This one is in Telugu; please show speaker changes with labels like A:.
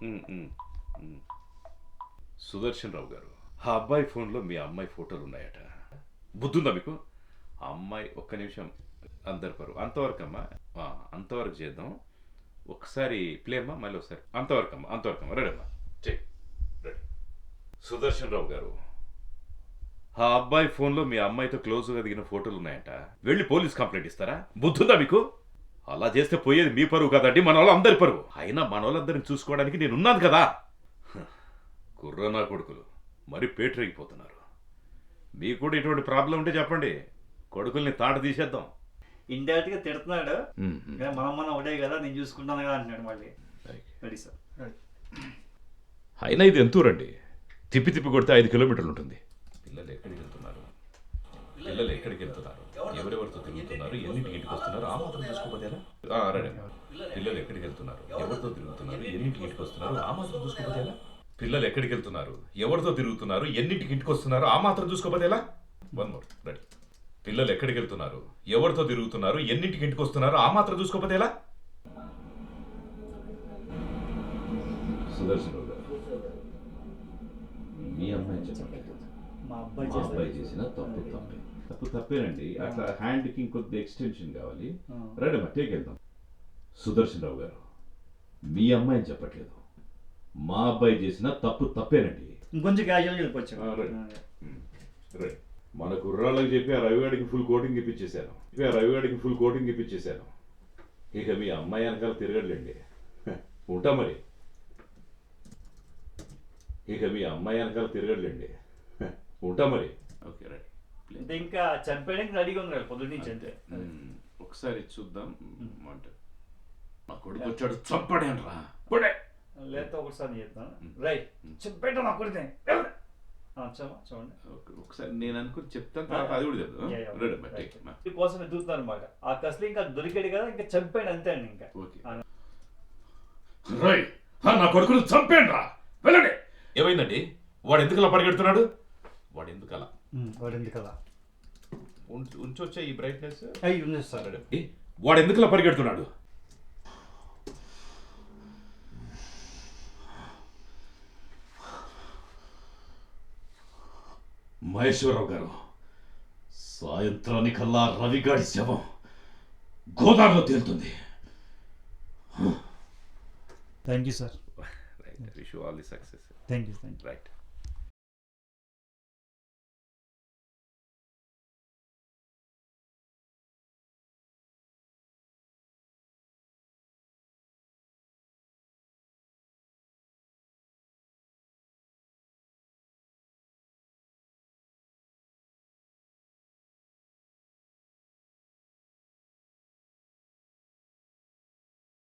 A: ఉమ్, ఉమ్, ఉమ్. సుదర్శన్ రావు గారు, ఆ అబ్బాయి ఫోన్లో మీ అమ్మాయి ఫోటోలు ఉన్నాయట. బుద్ధుందా మీకు? ఆ అమ్మాయి ఒక్క నిమిషం, అందరి పరువు అంతవరకు అమ్మా. ఆ, అంతవరకు చేద్దాం. ఒకసారి ప్లే అమ్మా, మళ్ళీ ఒకసారి అంతవరకు అమ్మా, రెడీ అమ్మా, చెయ్యి, రెడీ. సుదర్శన్ రావు గారు, ఆ అబ్బాయి ఫోన్లో మీ అమ్మాయితో క్లోజ్గా దిగిన ఫోటోలు ఉన్నాయంట. వెళ్ళి పోలీస్ కంప్లైంట్ ఇస్తారా? బుద్ధుందా మీకు? అలా చేస్తే పోయేది మీ పరువు కదండి, మన వాళ్ళు అందరి పరువు. అయినా మన వాళ్ళందరిని చూసుకోవడానికి నేను ఉన్నాను కదా. కుర్రనా కొడుకులు మరి పేటరేగిపోతున్నారు. మీకు కూడా ఇటువంటి ప్రాబ్లం ఉంటే చెప్పండి, కొడుకుల్ని తాట తీసేద్దాం.
B: ఇండైరెక్ట్ గా తిడుతున్నాడు. మనం ఒకటే కదా, నేను చూసుకుంటాను కదా అంటున్నాడు మళ్ళీ. Ready sir.
A: అయినా ఇది ఎంతూరండి? తిప్పి తిప్పి కొడితే 5 కిలోమీటర్లు ఉంటుంది. పిల్లలు ఎక్కడికి వెళ్తున్నారు? ఎవరెవరితో తిరుగుతున్నారు? ఎన్నింటికి ఇంటికి వస్తున్నారు? ఆ మాత్రం చూసుకోకపోతే ఎలా? రెడీ. పిల్లలు ఎక్కడికి వెళ్తున్నారు? ఎవరితో తిరుగుతున్నారు? ఎన్నింటికి ఇంటికి వస్తున్నారు? ఆ మాత్రం చూసుకోకపోతే ఎలా? పిల్లలు ఎక్కడికి వెళ్తున్నారు? ఎవరితో తిరుగుతున్నారు? ఎన్నింటికి ఇంటికి వస్తున్నారు? ఆ మాత్రం చూసుకోకపోతే ఎలా? 1 మోర్, రెడీ. పిల్లలు ఎక్కడికి వెళ్తున్నారు? ఎవరితో తిరుగుతున్నారు? ఎన్నింటికి ఇంటికి వస్తున్నారు? ఆ మాత్రం చూసుకోకపోతే ఎలా? సుదర్శన్ రావు గారు, మీ అమ్మాయి చెప్పండి.
B: మా
A: మా
B: అబ్బాయి
A: అబ్బాయి చేసిన తప్పు తప్పేనండి. అట్లా హ్యాండ్కి ఇంకొద్ది ఎక్స్టెన్షన్ కావాలి. రైట్ అమ్మా, టేక్ వెళ్దాం. సుదర్శన్ రావు గారు, మీ అమ్మాయిని చెప్పట్లేదు, మా అబ్బాయి చేసిన తప్పేనండి.
B: ఇంకొంచెం క్యాజువల్గా వెళ్ళిపోవచ్చు.
A: రైట్. మన కుర్రాళ్ళకి చెప్పి ఆ రవివాడికి ఫుల్ కోటింగ్ ఇప్పించేశాను. ఇక మీ అమ్మాయి వెనకాల తిరగట్లేండి. ఉంటా మరి. Okay, right.
B: అంటే ఇంకా చనిపోయడానికి రెడీగా ఉన్నారు పొద్దున్న నుంచి అంతే.
A: ఒకసారి చూద్దాం. అంటే మా కొడుకు వచ్చాడు, చంపడేను రా.
B: లేకపోతే ఒకసారి చేద్దాం. రైట్, చెప్పేట నా కొడుకు చూడండి.
A: ఒకసారి నేను అనుకుని చెప్తాను, తర్వాత అది కూడా చెప్తాను.
B: కోసం ఎదుగుతున్నారు అనమాట. ఆ కసలు ఇంకా దొరికాడు కదా, ఇంకా చంపాడు అంతే అండి. ఇంకా
A: నా కొడుకును చంపాడు రా, వెళ్ళండి. ఏమైందండి? వాడు ఎందుకు అలా పరిగెడుతున్నాడు? వాడు ఎందుకు అలా ఉంచొచ్చా ఈ బ్రైట్నెస్? వాడు ఎందుకు అలా పరిగెడుతున్నాడు? మహేశ్వరరావు గారు, సాయంత్రానికల్లా రవిగాడి శవం గోదావరిలో తేలుతుంది.
B: Thank you sir.
A: Wish you all the success.
B: Thank you.
A: Right.